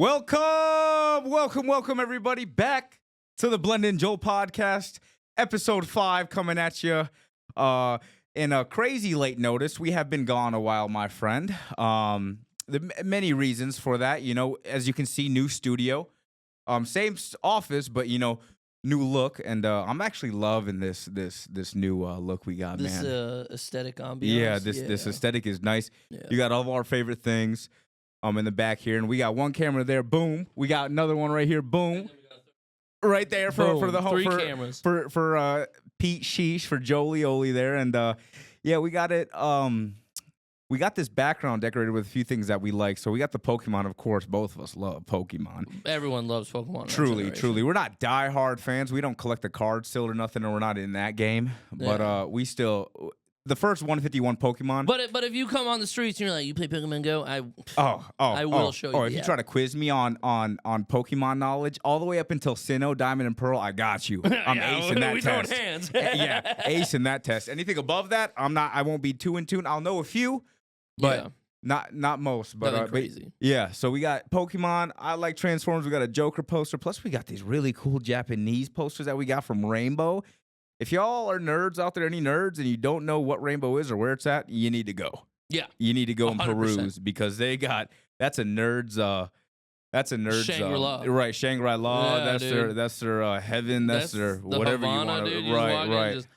Welcome, everybody, back to the Blend and Joel podcast, episode 5 coming at you. In a crazy late notice, we have been gone a while, my friend. Many reasons for that. You know, as you can see, new studio, same office, but new look, and I'm actually loving this new look we got, man. This aesthetic ambiance. Yeah, this aesthetic is nice. Yeah. You got all of our favorite things. In the back here, and we got one camera there. Boom. We got another one right here. Boom. Right there for the whole 3 cameras for Pete Sheesh, for Jolie Oli there, and yeah, we got it. We got this background decorated with a few things that we like. So we got the Pokemon, of course. Both of us love Pokemon. Everyone loves Pokemon. Truly. We're not diehard fans. We don't collect the cards still or nothing, or we're not in that game. Yeah. But we still. The first 151 Pokemon. But if you come on the streets and you're like, you play Pokemon Go, I will show you. Or if you try to quiz me on Pokemon knowledge, all the way up until Sinnoh, Diamond, and Pearl, I got you. I'm ace in that test. We hands. Yeah, ace in that test. Anything above that, I won't be 2 in tune. I'll know a few, but not most. But crazy. Yeah, so we got Pokemon. I like Transformers. We got a Joker poster. Plus, we got these really cool Japanese posters that we got from Rainbow. If y'all are nerds out there, any nerds, and you don't know what Rainbow is or where it's at, you need to go. Yeah. You need to go 100%. And peruse, because they got, that's a nerd's Shangri-La. Right, Shangri-La. Yeah, that's their heaven, that's their whatever Havana, you want. Dude, right. Just,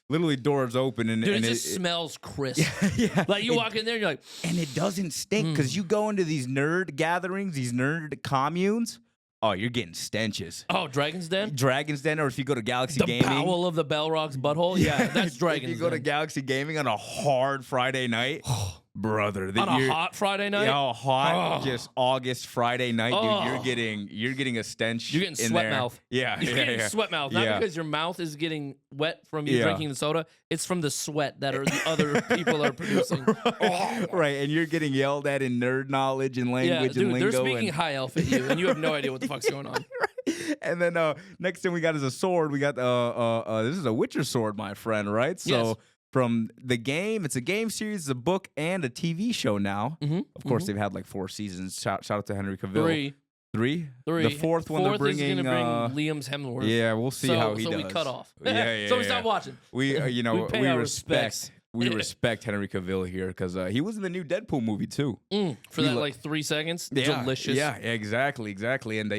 literally doors open and dude, it just smells crisp. Yeah. Like you walk in there and you're like, and it doesn't stink, because you go into these nerd gatherings, these nerd communes. Oh, you're getting stenches. Oh, Dragon's Den? Dragon's Den, or if you go to Galaxy the Gaming. The bowel of the Balrog's butthole? Yeah, that's Dragon's Den. If you go to Galaxy Gaming on a hard Friday night, brother. On a hot Friday night? Yeah, just August Friday night, dude. You're getting a stench. You're getting sweat mouth. Yeah, you're getting sweat mouth. Not because your mouth is getting wet from you drinking the soda. It's from the sweat that the other people are producing. Right, and you're getting yelled at in nerd knowledge and language and lingo. They're speaking high elf at you, and you have no idea what the fuck's going on. Right. And then next thing we got is a sword. We got this is a Witcher sword, my friend. Right, so. Yes. From the game, it's a game series, a book, and a TV show now. Mm-hmm. Of course, they've had like 4 seasons. Shout out to Henry Cavill. 3. The fourth one they're bringing. Is gonna bring Liam's Hemsworth. Yeah, we'll see how he does. So we cut off. Yeah. So we stopped watching. We we respect. We respect Henry Cavill here, because he was in the new Deadpool movie too. For that like 3 seconds. Yeah, delicious. Yeah, exactly. And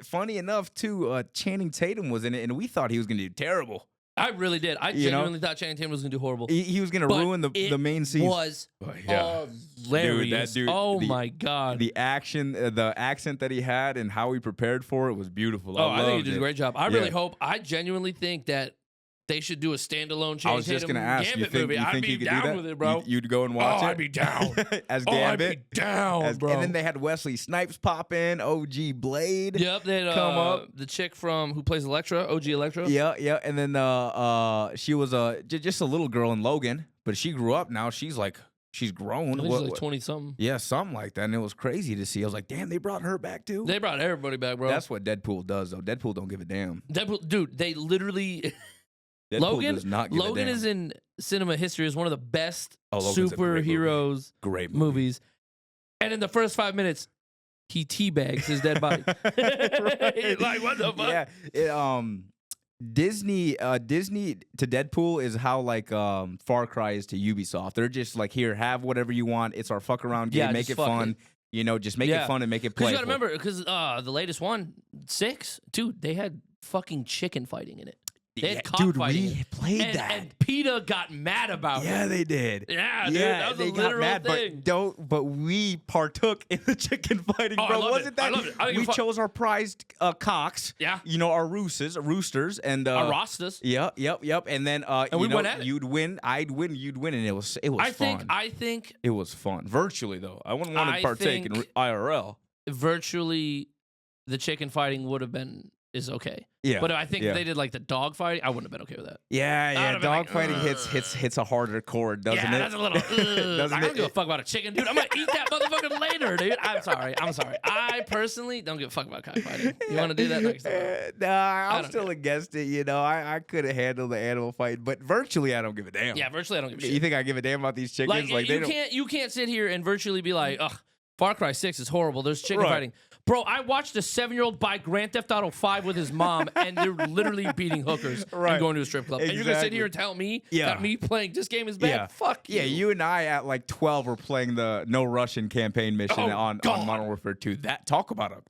funny enough too, Channing Tatum was in it, and we thought he was gonna do terrible. I really did. I genuinely thought Channing Tatum was going to do horrible. He was going to ruin the main scene. It was hilarious. Dude, my God. The action, the accent that he had, and how he prepared for it was beautiful. I think he did a great job. I genuinely think that they should do a standalone Channing Tatum Gambit movie. I'd be down with it, bro. You'd go and watch it? I'd be down. As Gambit? I'd be down, bro. And then they had Wesley Snipes pop in, OG Blade. Yep, they had come up. The chick who plays Elektra, OG Elektra. Yeah. And then she was just a little girl in Logan, but she grew up now. She's grown. She's like 20-something. Yeah, something like that. And it was crazy to see. I was like, damn, they brought her back too? They brought everybody back, bro. That's what Deadpool does, though. Deadpool don't give a damn. Dude, they literally... Logan is in cinema history as one of the best superheroes great movies. And in the first 5 minutes, he teabags his dead body. Right. Like, what the fuck? Yeah. Disney to Deadpool is how like Far Cry is to Ubisoft. They're just like, here, have whatever you want. It's our fuck around game. Make it fun. Just make it fun and make it playful. You gotta remember, because the latest one, 6, dude, they had fucking chicken fighting in it. They had cockfighting. We played that. And PETA got mad about it. Yeah, they did. Yeah, dude, that was they a literal got mad, thing. But we partook in the chicken fighting, bro. Wasn't that? I loved it. We chose our prized cocks. Yeah. Our roosters, and our rostas. Yep. And then and we went at it. You'd win, I'd win, you'd win, and it was fun. I think it was fun. Virtually though, I wouldn't want to partake in IRL. Virtually, the chicken fighting would have been is okay. Yeah. But I think if they did like the dog fighting, I wouldn't have been okay with that. Yeah. Dog fighting hits a harder chord, doesn't it? Yeah, that's a little. I don't give a fuck about a chicken, dude. I'm gonna eat that motherfucker later, dude. I'm sorry. I personally don't give a fuck about cockfighting. You want to do that next time? Nah, I'm still against it. I couldn't handle the animal fight, but virtually, I don't give a damn. Yeah, virtually, I don't give a shit. You think I give a damn about these chickens? Like you can't sit here and virtually be like, ugh. Far Cry 6 is horrible. There's chicken fighting. Bro, I watched a 7-year-old buy Grand Theft Auto 5 with his mom, and they're literally beating hookers and going to a strip club. And you're going to sit here and tell me that me playing this game is bad? Yeah. Fuck you. Yeah, you and I at like 12 were playing the No Russian campaign mission on Modern Warfare 2. That talk about a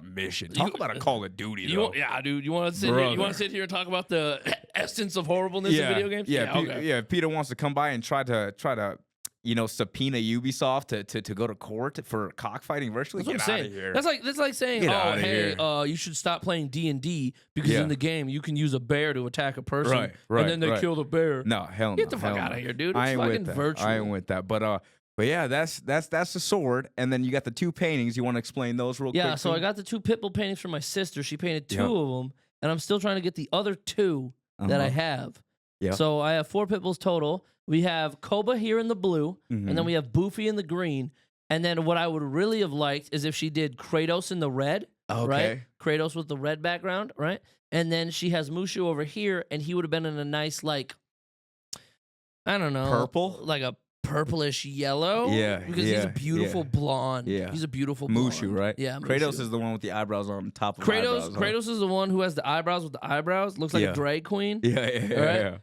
mission. Talk about a Call of Duty, though. Dude. You want to sit here? You want to sit here and talk about the essence of horribleness in video games? If Peter wants to come by and try to subpoena Ubisoft to go to court for cockfighting virtually. That's what Get I'm out saying. of here. That's like saying, you should stop playing D&D because in the game you can use a bear to attack a person, and then they kill the bear. No, hell no. Get the fuck out of here, dude. It's fucking virtual. I ain't with that. But yeah, that's the sword, and then you got the 2 paintings. You want to explain those real quick? Yeah, so I got the 2 Pitbull paintings from my sister. She painted 2 of them, and I'm still trying to get the other 2 that I have. Yeah. So I have 4 Pitbulls total. We have Koba here in the blue, and then we have Boofy in the green. And then what I would really have liked is if she did Kratos in the red, right? Kratos with the red background, right? And then she has Mushu over here, and he would have been in a nice, like, I don't know. Purple? Like a purplish yellow. Yeah. Because he's a beautiful blonde. Yeah. He's a beautiful blonde. Mushu, right? Yeah, Mushu. Kratos is the one with the eyebrows on top of eyebrows. Kratos is the one who has the eyebrows with the eyebrows. Looks like a drag queen. Yeah.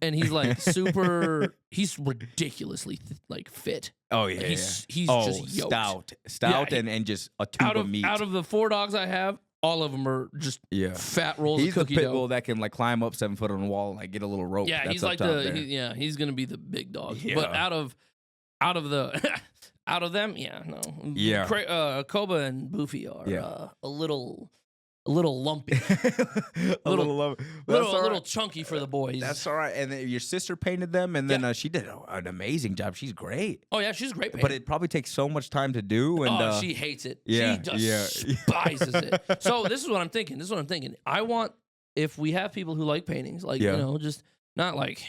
And he's like he's ridiculously fit. Oh yeah, he's just yoked. stout, and just a tube of meat. Out of the 4 dogs I have, all of them are just fat rolls of cookie dough. He's the pit bull that can like climb up 7 foot on the wall and like get a little rope. Yeah, he's like he's gonna be the big dog. Yeah. But out of them, no. Yeah. Koba and Boofy are a little lumpy, a little chunky for the boys. That's all right. And then your sister painted them, and then she did an amazing job. She's great. Oh yeah, she's a great painter. But it probably takes so much time to do. And she hates it. She despises it. So this is what I'm thinking. I want, if we have people who like paintings, like just not like,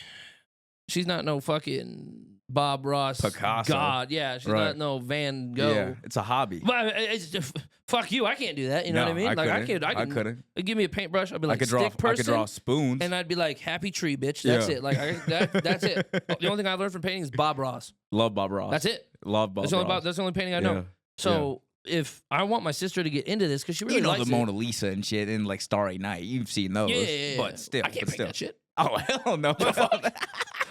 she's not no fucking Bob Ross, Picasso. God, yeah, she's not no Van Gogh. Yeah, it's a hobby. But fuck you, I can't do that. You know what I mean? Like I couldn't. Give me a paintbrush. I'd be like, stick person. I could draw spoons, and I'd be like, happy tree, bitch. That's it. Like that's it. The only thing I learned from painting is Bob Ross. Love Bob Ross. That's it. Love Bob Ross. That's the only painting I know. So if I want my sister to get into this, because she really likes the Mona Lisa and shit, and like Starry Night, you've seen those. Yeah. But still, I can't paint that shit. Oh hell no.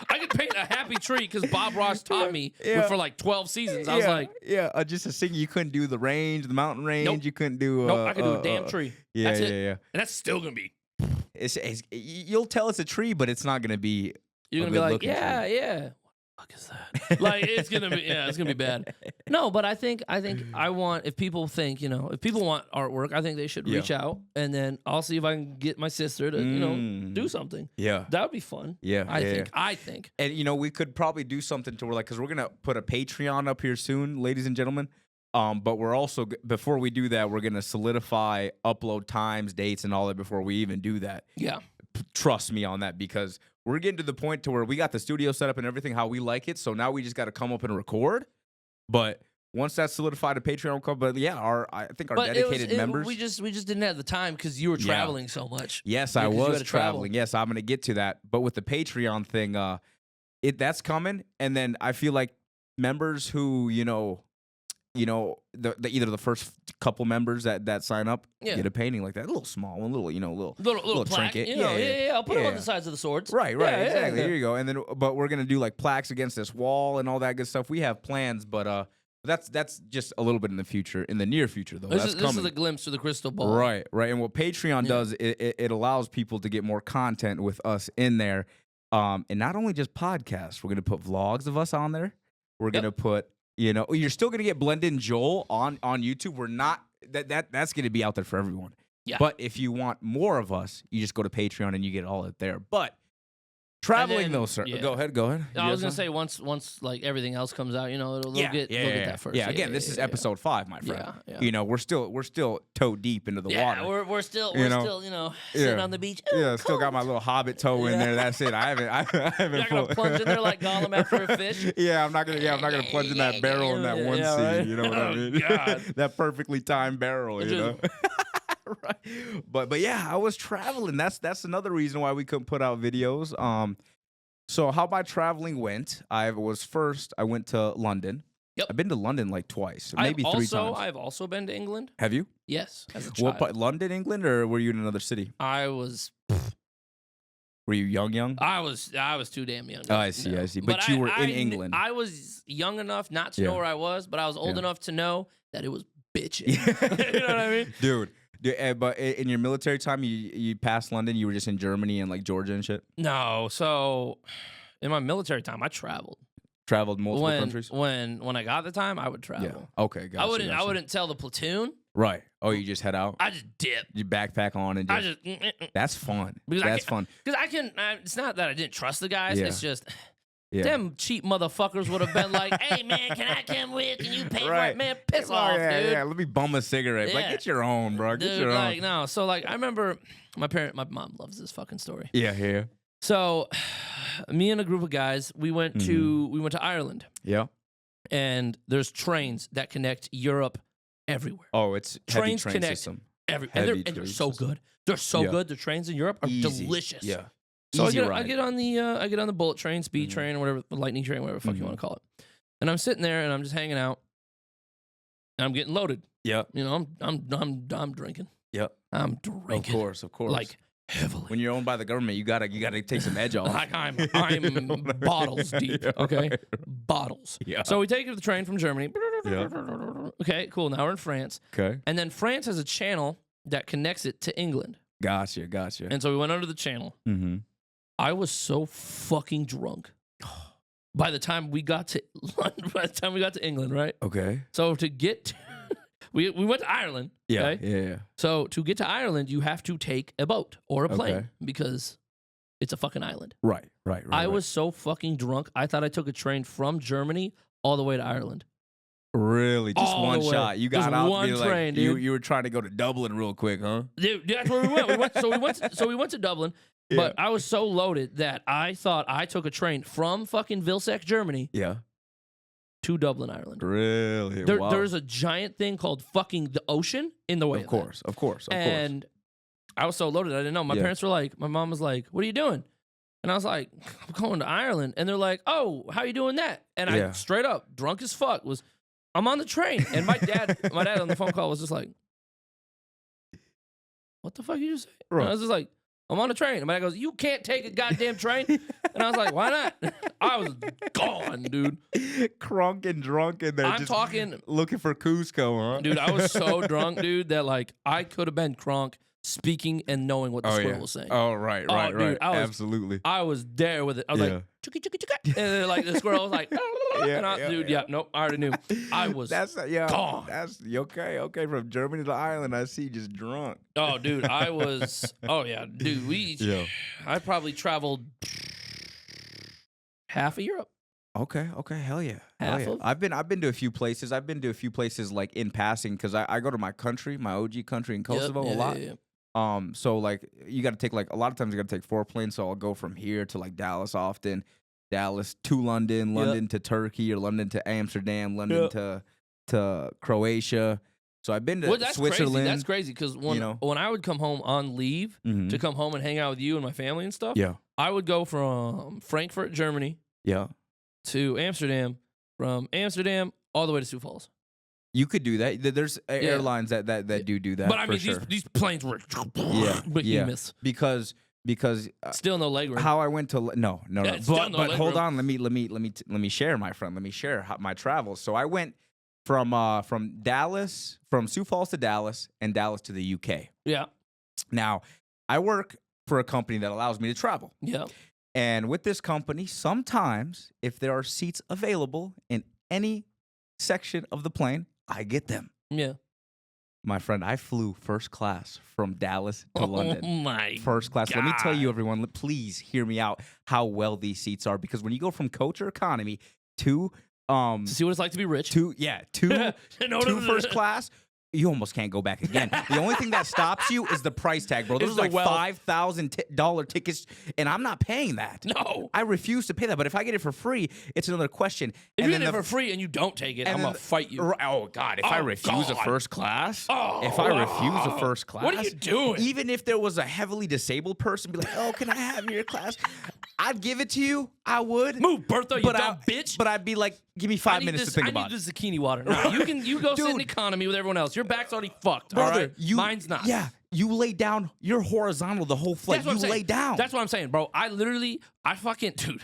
I could paint a happy tree because Bob Ross taught me for like 12 seasons. I was like, just a thing. You couldn't do the range, the mountain range. Nope. You couldn't do. Nope, I could do a damn tree. That's it. Yeah. And that's still gonna be. You'll tell it's a tree, but it's not gonna be. You're gonna be like, yeah. What the fuck is that? Like it's gonna be bad. No, but I think I want, if people think, if people want artwork, I think they should reach out, and then I'll see if I can get my sister to do something. Yeah, that would be fun. Yeah, I think. And we could probably do something to where, like, because we're gonna put a Patreon up here soon, ladies and gentlemen. But we're also, before we do that, we're gonna solidify upload times, dates, and all that before we even do that. Yeah, trust me on that, because we're getting to the point to where we got the studio set up and everything how we like it. So now we just got to come up and record. But once that's solidified, a Patreon will come. But I think our dedicated members. We just didn't have the time because you were traveling so much. Yes, I was traveling. Yes, I'm gonna get to that. But with the Patreon thing, that's coming. And then I feel like members who either the first couple members that sign up get a painting like that, a little small one, little trinket. I'll put them on the sides of the swords. Right, exactly. Here you go. And then, but we're gonna do like plaques against this wall and all that good stuff. We have plans, but that's just a little bit in the future, in the near future though. This is a glimpse through the crystal ball. Right. And what Patreon does, it allows people to get more content with us in there, and not only just podcasts. We're gonna put vlogs of us on there. We're gonna put. You're still gonna get Blended and Joel on YouTube. We're not that's gonna be out there for everyone. Yeah. But if you want more of us, you just go to Patreon and you get all it there. But traveling though, sir. Go ahead. I was gonna say once like everything else comes out, they'll get that first. Yeah. Again, this is episode 5, my friend. Yeah. We're still toe deep into the water. Yeah, we're still sitting on the beach. Still got my little hobbit toe in there. That's it. I haven't. You're not gonna plunge in there like Gollum after a fish. I'm not gonna plunge in that barrel in that one scene. Right? You know what I mean? God. That perfectly timed barrel. Right. But I was traveling. That's another reason why we couldn't put out videos. So how my traveling went, I went to London. Yep. I've been to London like twice, maybe three times. I've also been to England. Have you? Yes, as a child. What part? London, England, or were you in another city? I was. Were you young? I was too damn young. Oh, I see. But you were in England. I was young enough not to know where I was, but I was old enough to know that it was bitching. You know what I mean? Dude, but in your military time, you passed London, you were just in Germany and like Georgia and shit? No. So in my military time, I traveled. Traveled multiple countries? When I got the time, I would travel. Yeah. Okay, gotcha. I wouldn't tell the platoon. Right. Oh, you just head out? I just dip. You backpack on and just... That's fun. That's fun. Because it's not that I didn't trust the guys. Yeah. It's just... Yeah. Them cheap motherfuckers would have been like, "Hey man, can I come with? Can you pay for it, man? Piss off, dude. Yeah, let me bum a cigarette. Like, get your own, bro. Get your own. No. So like, I remember my mom loves this fucking story. Yeah. So, me and a group of guys, we went to Ireland. Yeah. And there's trains that connect Europe everywhere. Oh, it's trains heavy train connect system. And they're so good. They're so good. The trains in Europe are delicious. Yeah. So I get on the bullet train, speed train, or whatever, lightning train, whatever the fuck you want to call it. And I'm sitting there and I'm just hanging out. And I'm getting loaded. Yeah. You know, I'm drinking. Yep. I'm drinking. Of course. Like heavily. When you're owned by the government, you gotta take some edge off. Like I'm bottles deep. Okay. Bottles. Yeah. So we take the train from Germany. Yeah. Okay, cool. Now we're in France. Okay. And then France has a channel that connects it to England. Gotcha. And so we went under the channel. Mm-hmm. I was so fucking drunk by the time we got to London, by the time we got to England, right? Okay. So to get to, we went to Ireland. Yeah. Okay? Yeah. So to get to Ireland, you have to take a boat or a plane because it's a fucking island. Right. I was so fucking drunk. I thought I took a train from Germany all the way to Ireland. Really? Just all one shot. You got just out one train, dude. You were trying to go to Dublin real quick, huh? Dude, that's where we went. So we went to Dublin. Yeah. But I was so loaded that I thought I took a train from fucking Vilsack, Germany to Dublin, Ireland. Really? Wow. There's a giant thing called fucking the ocean in the way of course. And I was so loaded, I didn't know. My parents were like, my mom was like, "What are you doing?" And I was like, "I'm going to Ireland." And they're like, "Oh, how you doing that?" And I straight up, drunk as fuck, I'm on the train. And my dad on the phone call was just like, "What the fuck you just say?" Right. And I was just like, "I'm on a train." And my dad goes, "You can't take a goddamn train." And I was like, "Why not?" I was gone, dude. Crunk and drunk in there. I'm talking. Looking for Cusco, huh? Dude, I was so drunk, dude, that like I could have been Kronk speaking and knowing what the squirrel was saying. Oh, right. Dude, absolutely. I was there with it. I was like, "Chugga, chugga, chugga." And then like the squirrel was like, nope, I already knew. I was gone. That's okay. From Germany to Ireland, I see just drunk. Oh, dude, I was. Oh yeah, dude. I probably traveled half of Europe. Okay, hell yeah. Half of? I've been to a few places. I've been to a few places like in passing because I go to my country, my OG country in Kosovo a lot. Yeah. So like you got to take like a lot of times you got to take 4 planes. So I'll go from here to like Dallas often, Dallas to London, London to Turkey, or London to Amsterdam, London to Croatia. So I've been to Switzerland. That's crazy because when I would come home on leave to come home and hang out with you and my family and stuff, I would go from Frankfurt, Germany, to Amsterdam, from Amsterdam all the way to Sioux Falls. You could do that. There's airlines that do that. But I mean, these planes were behemoths. Because still no leg room. How I went to no. But hold room. on. Let me share, my friend. Let me share my travels. So I went from Dallas, from Sioux Falls to Dallas, and Dallas to the UK. Yeah. Now I work for a company that allows me to travel. Yeah. And with this company, sometimes if there are seats available in any section of the plane, I get them. Yeah. My friend, I flew first class from Dallas to London. Oh my First class. God. Let me tell you, everyone, please hear me out how well these seats are. Because when you go from coach or economy to to see what it's like to be rich. Two first class, you almost can't go back again. The only thing that stops you is the price tag, bro. Those are like $5,000 tickets, and I'm not paying that. No. I refuse to pay that, but if I get it for free, it's another question. If you get it for free and you don't take it, I'm going to fight you. Oh, God. If I refuse a first class? If I refuse a first class? What are you doing? Even if there was a heavily disabled person, be like, "Oh, can I have your class?" I'd give it to you. I would. Move, Bertha, you dumb bitch. But I'd be like, give me 5 minutes to think about it. I need this zucchini water. No, you go sit in economy with everyone else. Your back's already fucked, brother. All right? Mine's not. Yeah, you lay down. You're horizontal the whole flight. You lay down. That's what I'm saying, bro. I fucking, dude,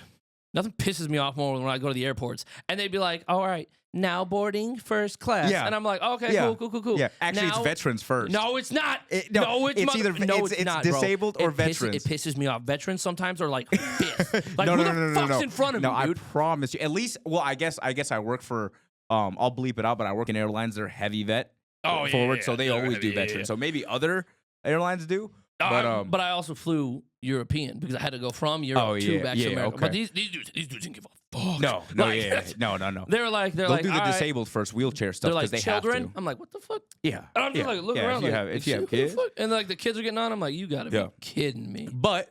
nothing pisses me off more when I go to the airports. And they'd be like, all right, now boarding first class. Yeah. And I'm like, okay, cool. Yeah, actually, now, it's veterans first. No, it's not. It's not, disabled bro. or veterans. It pisses me off. Veterans sometimes are like pissed. Like, no, who the fuck's in front of me, dude? I promise you. At least, well, I guess I work for, I'll bleep it out, but I work in airlines. They're heavy vet forward, so they always do veterans. So maybe other airlines do. But I also flew European because I had to go from Europe to back to America. Okay. But these dudes didn't give a fuck. No. They're like, they'll do the disabled first wheelchair stuff because they children. have to. I'm like, what the fuck? Yeah. And I'm just like, look around. If you have kids, and like the kids are getting on. I'm like, you gotta be kidding me. But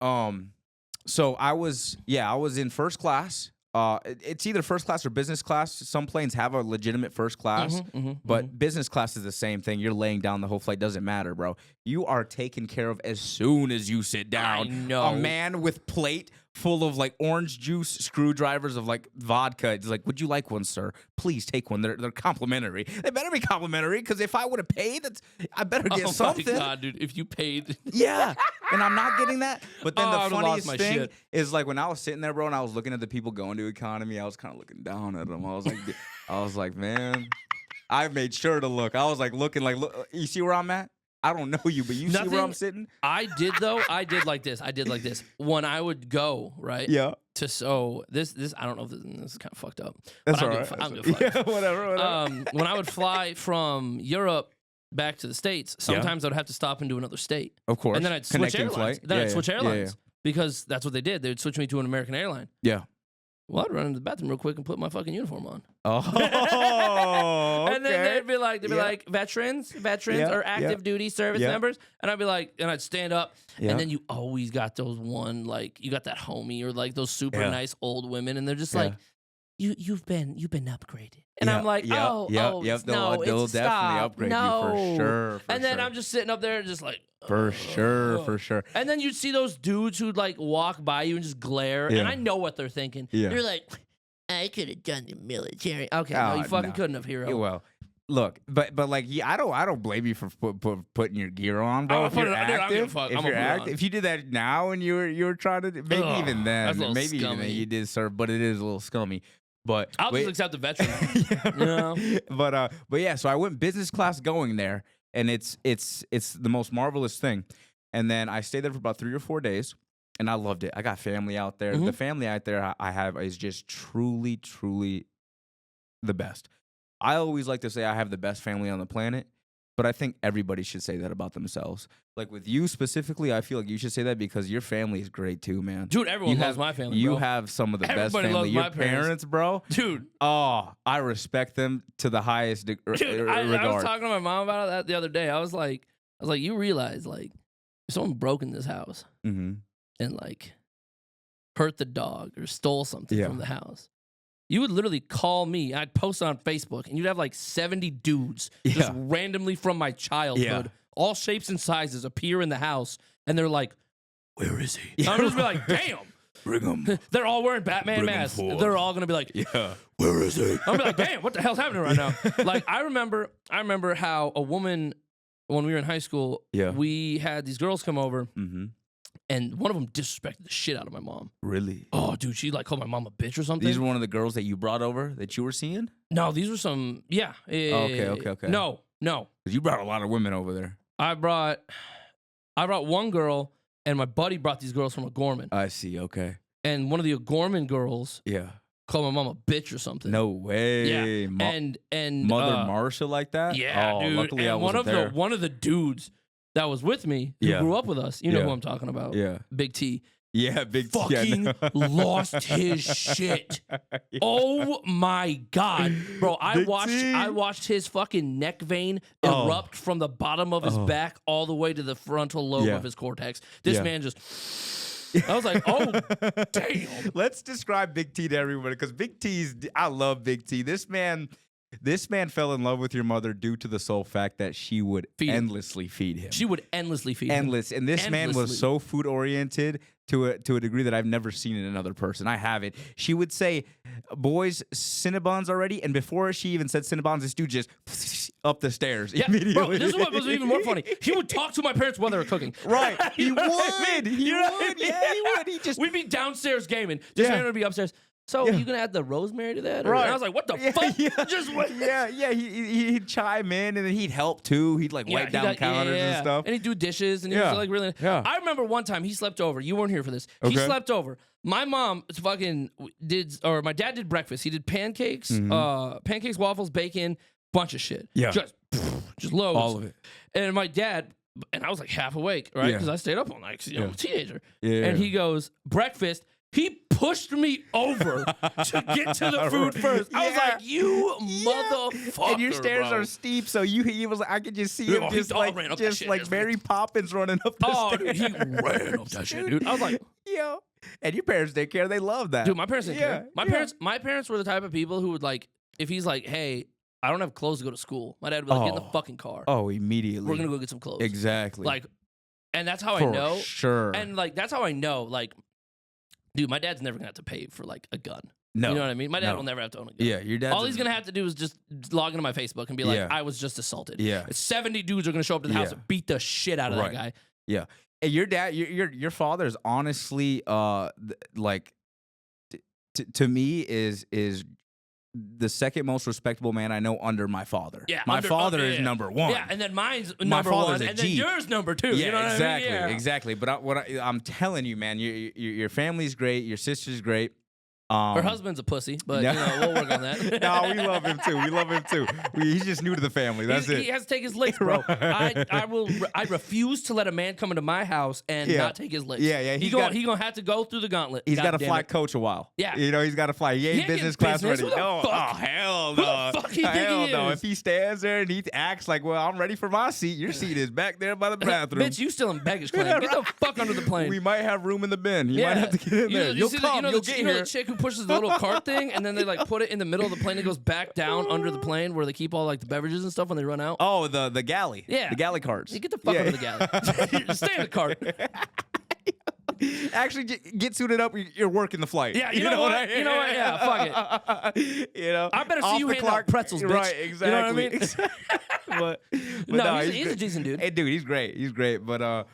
so I was in first class. It's either first class or business class. Some planes have a legitimate first class, but business class is the same thing. You're laying down the whole flight. Doesn't matter, bro. You are taken care of as soon as you sit down. I know. A man with plate full of like orange juice, screwdrivers of like vodka. It's like, would you like one, sir? Please take one. They're complimentary. They better be complimentary because if I would have paid, I better get something. Oh my God, dude! If you paid, yeah, and I'm not getting that. But then the funniest thing shit. is like when I was sitting there, bro, and I was looking at the people going to economy, I was kind of looking down at them. I was like, man, I made sure to look. I was like looking like, look, you see where I'm at? I don't know you, but you see where I'm sitting? I did though. I did like this. When I would go, right? Yeah. So this I don't know if this is kind of fucked up. That's but all right. I'm good. Yeah, whatever. When I would fly from Europe back to the States, sometimes I'd have to stop and do another state. Of course. And then I'd switch airlines. I'd switch airlines because that's what they did. They would switch me to an American airline. Yeah. Well, I'd run into the bathroom real quick and put my fucking uniform on. Oh, okay. And then they'd be like, veterans or active duty service members. And I'd be like, and I'd stand up. And then you always got those you got that homie or like those super nice old women. And they're just like, you've been upgraded. And I'm like, no, they'll definitely upgrade you for sure. And then I'm just sitting up there just like, for sure. And then you'd see those dudes who'd like walk by you and just glare. And I know what they're thinking. They're like, I could have done the military. Okay, no, you fucking couldn't have, hero. Well, look, but like, I don't blame you for putting your gear on, bro. If you're active, if you did that now and you were trying to, maybe even then, you did serve, but it is a little scummy. But I'll just accept the veteran. You know? But yeah, so I went business class going there, and it's the most marvelous thing. And then I stayed there for about 3 or 4 days, and I loved it. I got family out there. The family out there I have is just truly, truly the best. I always like to say I have the best family on the planet, but I think everybody should say that about themselves. Like with you specifically, I feel like you should say that because your family is great too, man. Dude, everyone loves my family, You bro. have some of the best Everybody family. loves Your my parents, bro. Dude. Oh, I respect them to the highest regard. I was talking to my mom about that the other day. I was like, you realize, like, if someone broke in this house and, like, hurt the dog or stole something from the house, you would literally call me. I'd post on Facebook, and you'd have like 70 dudes just randomly from my childhood, all shapes and sizes, appear in the house, and they're like, "Where is he?" I'm just be like, "Damn, bring him." They're all wearing Batman masks. They're all gonna be like, "Where is he?" I'm be like, "Damn, what the hell's happening right now?" Like I remember how a woman when we were in high school, we had these girls come over. And one of them disrespected the shit out of my mom. Really? Oh, dude, she like called my mom a bitch or something. These were one of the girls that you brought over that you were seeing? No, these were some. Yeah. Okay. No. Because you brought a lot of women over there. I brought one girl, and my buddy brought these girls from O'Gorman. I see. Okay. And one of the O'Gorman girls, called my mom a bitch or something. No way. Yeah. And Mother Marsha like that? Yeah, dude. Luckily, and I wasn't there. One of the dudes that was with me, who grew up with us, you know who I'm talking about. Yeah. Big T. Yeah, Big T. Fucking lost his shit. Oh my God. Bro, I watched his fucking neck vein erupt from the bottom of his back all the way to the frontal lobe of his cortex. This man just I was like, oh, damn. Let's describe Big T to everybody because Big T's, I love Big T. This man This man fell in love with your mother due to the sole fact that she would endlessly feed him. She would endlessly feed him. Endless. And this man was so food oriented to a degree that I've never seen in another person. I haven't. She would say, boys, Cinnabons already. And before she even said Cinnabons, this dude just up the stairs immediately. Bro, this is what was even more funny. He would talk to my parents while they were cooking. Right. He would. He would. Yeah, he would. We'd be downstairs gaming. Just him would be upstairs. So you gonna add the rosemary to that? Right. And I was like, what the fuck? Yeah. Just what? Yeah. He'd chime in and then he'd help too. He'd like wipe down counters and stuff. And he'd do dishes and he was like really. Yeah. I remember one time he slept over. You weren't here for this. He slept over. My mom my dad did breakfast. He did pancakes, pancakes, waffles, bacon, bunch of shit. Yeah. Just loads. All of it. And my dad, and I was like half awake, right? Because I stayed up all night because I'm a teenager. Yeah. And he goes, breakfast. He pushed me over to get to the food first. I was like, you motherfucker. And your stairs are steep, so he was like, I could just see him just like Mary Poppins running up the stairs. Dude, he ran up that shit, dude. I was like, yo. And your parents didn't care. They loved that. Dude, my parents didn't care. My parents were the type of people who would like, if he's like, hey, I don't have clothes to go to school, my dad would be like, get in the fucking car. Oh, immediately. We're gonna go get some clothes. Exactly. Like, and that's how I know. Sure. And like, that's how I know, like, dude, my dad's never gonna have to pay for like a gun. No. You know what I mean? My dad will never have to own a gun. Yeah, your dad. All he's gonna have to do is just log into my Facebook and be like, I was just assaulted. Yeah. 70 dudes are gonna show up to the house and beat the shit out of that guy. Yeah. And your dad, your father is honestly like to me is the second most respectable man I know under my father. Yeah, my father is number one. Yeah, and then mine's my number father's one, a and G. then yours number two. Yeah, you know exactly, what I mean? exactly. But I'm telling you, man, your family's great. Your sister's great. Her husband's a pussy, but you know, we'll work on that. No, we love him too. We love him too. He's just new to the family. That's it. He has to take his licks, bro. I refuse to let a man come into my house and not take his licks. Yeah. He's gonna have to go through the gauntlet. He's got to fly coach a while. Yeah. You know, he's got to fly. He ain't business class ready. No. Oh, hell Who no. the fuck he think he no. is? If he stands there and he acts like, well, I'm ready for my seat, your seat is back there by the bathroom. Bitch, you still in baggage claim. Get the fuck under the plane. We might have room in the bin. You might have to get in there. You'll come. You'll get here. The chick who pushes the little cart thing, and then they like put it in the middle of the plane. It goes back down under the plane where they keep all like the beverages and stuff when they run out. Oh, the galley. Yeah, the galley carts. You get the fuck under the galley. Stay in the cart. Actually, get suited up. You're working the flight. Yeah, you know what? You know what? Yeah, fuck it. You know, I better see you hand out pretzels, bitch. Right, exactly. You know what I mean? but no, he's a decent dude. Hey, dude, he's great. He's great. But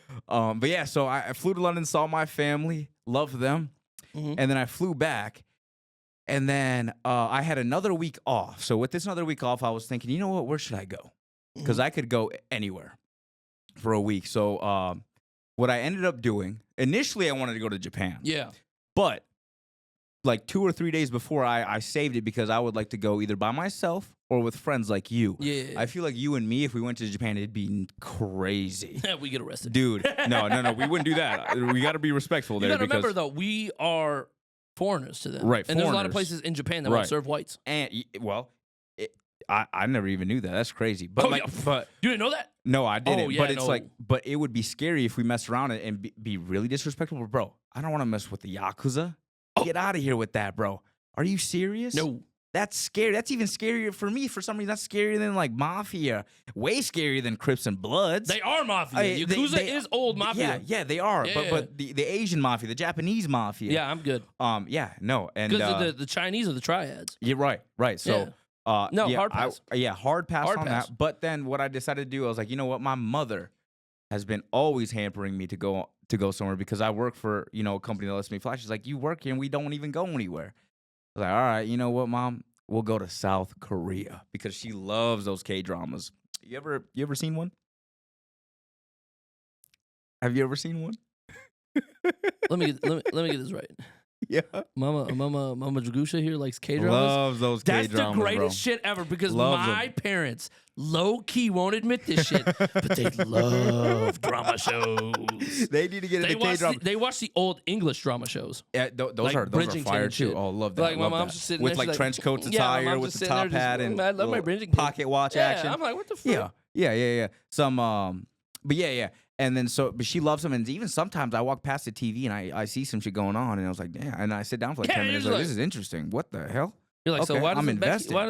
yeah. So I flew to London, saw my family, loved them, and then I flew back. And then I had another week off. So with this another week off, I was thinking, you know what? Where should I go? Because I could go anywhere for a week. So what I ended up doing, initially I wanted to go to Japan. Yeah. But like 2 or 3 days before, I saved it because I would like to go either by myself or with friends like you. Yeah. I feel like you and me, if we went to Japan, it'd be crazy. We get arrested. Dude, no. We wouldn't do that. We got to be respectful there. You got to remember, though, we are foreigners to them. Right, and there's a lot of places in Japan that won't serve whites. And, well, I never even knew that. That's crazy. But but you didn't know that? No, I didn't. Oh, yeah, but it's like, but it would be scary if we messed around and be really disrespectful. Bro, I don't want to mess with the Yakuza. Get out of here with that, bro. Are you serious? No. That's scary. That's even scarier for me. For some reason, that's scarier than like Mafia. Way scarier than Crips and Bloods. They are Mafia. Yakuza is old Mafia. Yeah, they are. Yeah, but the Asian Mafia, the Japanese Mafia. Yeah, I'm good. Yeah, no. And because the Chinese are the triads. Yeah, right. So hard pass. Hard pass hard on pass. that. But then what I decided to do, I was like, you know what? My mother has been always hampering me to go somewhere because I work for, a company that lets me fly. She's like, you work here and we don't even go anywhere. I was like, all right, you know what, Mom? We'll go to South Korea because she loves those K-dramas. You ever seen one? Have you ever seen one? let me get this right. Yeah. Mama Dragusha here likes K-dramas. Loves those K-dramas, That's the greatest bro. shit ever because Loves my parents low-key won't admit this shit, but they love drama shows. They need to get into K-drama. They watch the old English drama shows. Yeah, those like are Bridgerton fire and too. shit. Oh, love that. Like my love mom's that. just sitting with there, like she's trench like, coats attire, with the top hat and I love my Bridgerton pocket watch action. I'm like, what the fuck? Yeah. Some but yeah. And then but she loves them, and even sometimes I walk past the TV and I see some shit going on, and I was like, damn. And I sit down for like 10 minutes, like, this is interesting. What the hell? You're like, okay, so why I'm doesn't Becky, invested. why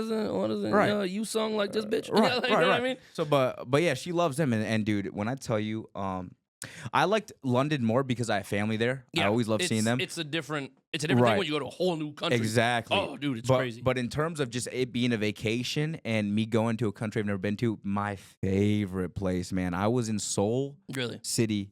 doesn't Right. you song like this bitch? Right, Like, right, you know right. what I mean? So, but yeah, she loves them, and dude, when I tell you, I liked London more because I have family there. I always love seeing them. It's a different thing when you go to a whole new country. Exactly. Oh, dude, it's but, crazy. But in terms of just it being a vacation and me going to a country I've never been to, my favorite place, man. I was in Seoul City,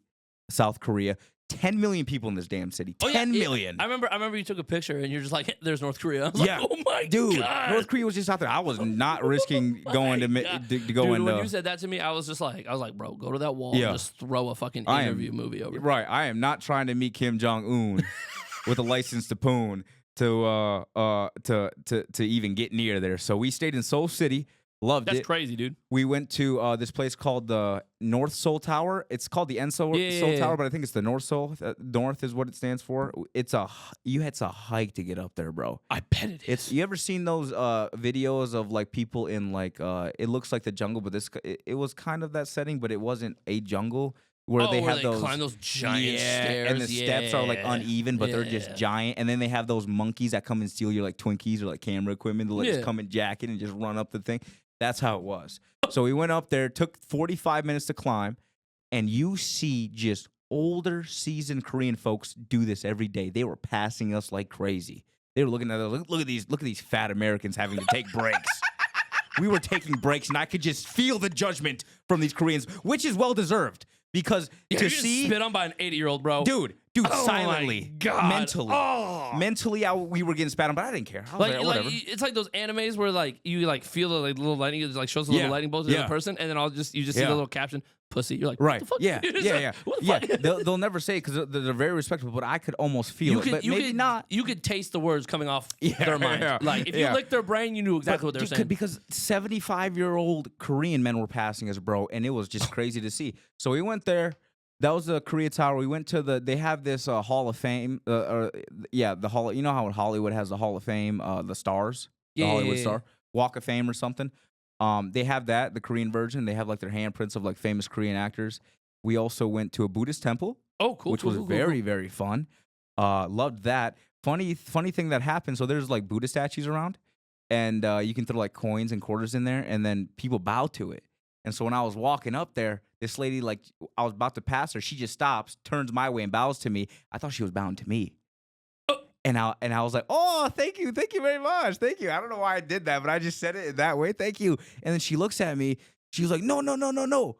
South Korea. 10 million people in this damn city. 10 million. I remember you took a picture and you're just like, there's North Korea. I was like, oh my dude, God. North Korea was just out there. I was not risking going to go dude, in. When you said that to me, I was like, bro, go to that wall and just throw a fucking interview movie over. Right. I am not trying to meet Kim Jong-un with a license to poon to even get near there. So we stayed in Seoul City. Loved it. That's crazy, dude. We went to this place called the North Seoul Tower. It's called the Seoul Tower, but I think it's the North Seoul. North is what it stands for. It's a hike to get up there, bro. I bet it is. You ever seen those videos of like people in like it looks like the jungle, but it was kind of that setting, but it wasn't a jungle. Where they climb those giant stairs. And the steps are like uneven, but they're just giant. And then they have those monkeys that come and steal your like Twinkies or like camera equipment. They'll just come in jacket and just run up the thing. That's how it was. So we went up there, took 45 minutes to climb, and you see just older, seasoned Korean folks do this every day. They were passing us like crazy. They were looking at us, look at these fat Americans having to take breaks. We were taking breaks, and I could just feel the judgment from these Koreans, which is well deserved. Because to see spit on by an 80-year-old, bro, dude, silently, mentally, we were getting spat on, but I didn't care. I was like, whatever. It's like those animes where like you like feel the like little lightning, it like shows the little lightning bolts to the other person, and then you just see the little caption, "pussy." You're like, what the fuck? Yeah. They'll never say it because they're very respectful, but I could almost feel it. But maybe not. You could taste the words coming off their mind. Like if you licked their brain, you knew exactly what they're saying. Because 75-year-old Korean men were passing us, bro, and it was just crazy to see. So we went there. That was the Korea Tower. We went to they have this Hall of Fame. The Hall. You know how Hollywood has the Hall of Fame, the stars, the Hollywood star, Walk of Fame or something. They have that, the Korean version. They have like their handprints of like famous Korean actors. We also went to a Buddhist temple. Oh, cool. Which was very, very fun. Loved that. Funny thing that happened. So there's like Buddha statues around, and you can throw like coins and quarters in there, and then people bow to it. And so when I was walking up there, this lady, like, I was about to pass her. She just stops, turns my way, and bows to me. I thought she was bowing to me. And I was like, oh, thank you very much. Thank you. I don't know why I did that, but I just said it that way. Thank you. And then she looks at me. She was like, no.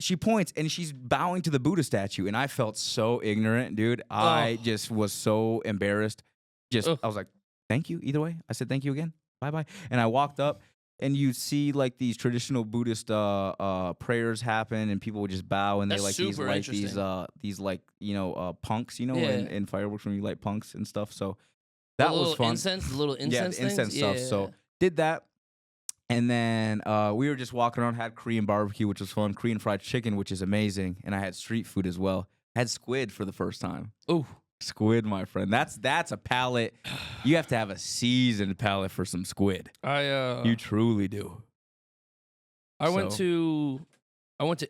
She points, and she's bowing to the Buddha statue. And I felt so ignorant, dude. I just was so embarrassed. I was like, thank you. Either way, I said thank you again. Bye-bye. And I walked up. And you see like these traditional Buddhist prayers happen, and people would just bow, and they like these like punks, in fireworks when you light punks and stuff. So that was fun. The little incense, incense stuff. So did that, and then we were just walking around, had Korean barbecue, which was fun, Korean fried chicken, which is amazing, and I had street food as well. I had squid for the first time. Ooh. Squid, my friend. That's a palate. You have to have a seasoned palate for some squid. You truly do. I went to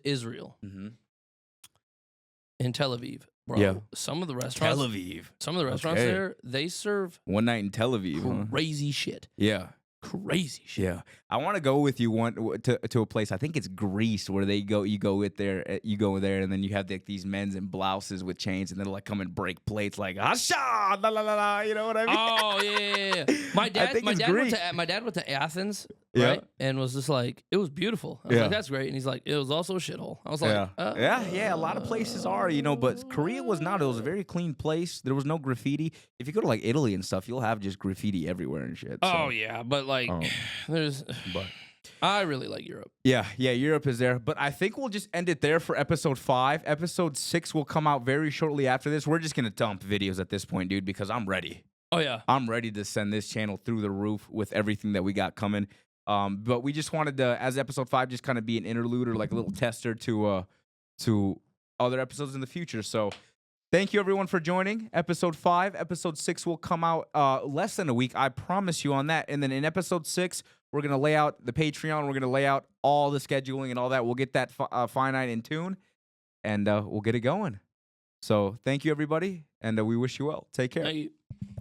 Israel. Mm-hmm. In Tel Aviv, bro. Yeah. Some of the restaurants. Tel Aviv. Some of the restaurants there, they serve one night in Tel Aviv. Crazy shit. Yeah. Crazy shit. Yeah, I want to go with you to a place. I think it's Greece where you go there, and then you have like these men's in blouses with chains, and they'll like come and break plates like asha, la la la la. You know what I mean? Oh yeah. My dad went to Athens, right? And was just like, it was beautiful. I was like, that's great. And he's like, it was also a shithole. I was like, yeah. A lot of places are, but Korea was not. It was a very clean place. There was no graffiti. If you go to like Italy and stuff, you'll have just graffiti everywhere and shit. So. Oh yeah, but like, I really like Europe. Yeah, Europe is there. But I think we'll just end it there for episode 5. Episode 6 will come out very shortly after this. We're just gonna dump videos at this point, dude, because I'm ready. Oh yeah, I'm ready to send this channel through the roof with everything that we got coming. But we just wanted to, as episode 5, just kind of be an interlude or like a little tester to other episodes in the future. So thank you everyone for joining episode 5. Episode 6 will come out less than a week. I promise you on that. And then in episode 6, we're going to lay out the Patreon. We're going to lay out all the scheduling and all that. We'll get that finite in tune, and we'll get it going. So thank you, everybody, and we wish you well. Take care. Thank you.